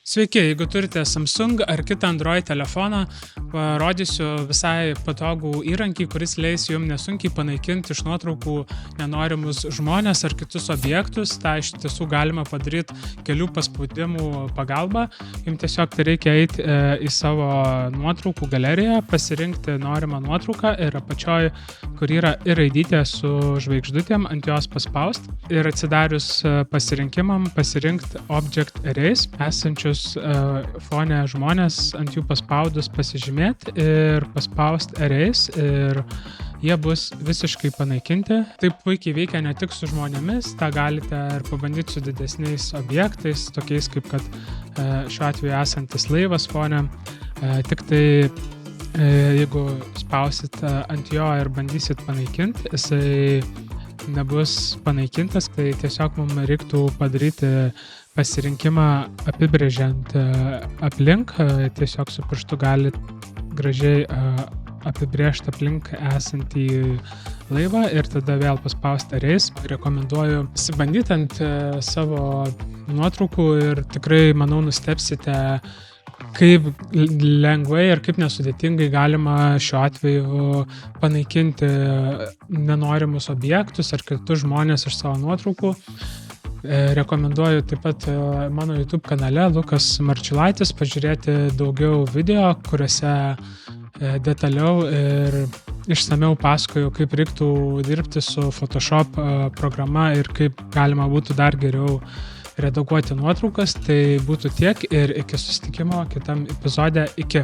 Sveiki, jeigu turite Samsung ar kitą Android telefoną, parodysiu visai patogų įrankį, kuris leis jums nesunkiai panaikinti iš nuotraukų nenorimus žmones ar kitus objektus. Tai iš tiesų galima padaryti kelių paspaudimų pagalba. Jums tiesiog tai reikia eiti į savo nuotraukų galeriją, pasirinkti norimą nuotrauką ir apačioj, kur yra ir raidytė su žvaigždutėm, ant jos paspaust. Ir atsidarius pasirinkimam pasirinkti Object Erase, esančius fone žmonės ant jų paspaudus pasižymėti ir paspaust Erase ir jie bus visiškai panaikinti. Taip puikiai veikia ne tik su žmonėmis, tą galite ir pabandyti su didesniais objektais, tokiais kaip kad šiuo atveju esantis laivas fone. Tik tai jeigu spausit ant jo ir bandysit panaikinti, jisai nebus panaikintas, tai tiesiog mums reiktų padaryti pasirinkimą apibrėžiant aplink. Tiesiog su pirštu galit gražiai apibrėžti aplink esantį laivą ir tada vėl paspausti Erase. Rekomenduoju pasibandyti ant savo nuotraukų ir tikrai, manau, nustebsite, kaip lengvai ir kaip nesudėtingai galima šiuo atveju panaikinti nenorimus objektus ar kitus žmones iš savo nuotraukų. Rekomenduoju taip pat mano YouTube kanale Lukas Marčiulaitis pažiūrėti daugiau video, kuriuose detaliau ir išsamiau pasakoju, kaip reiktų dirbti su Photoshop programa ir kaip galima būtų dar geriau redaguoti nuotraukas. Tai būtų tiek ir iki susitikimo kitam epizode. Iki.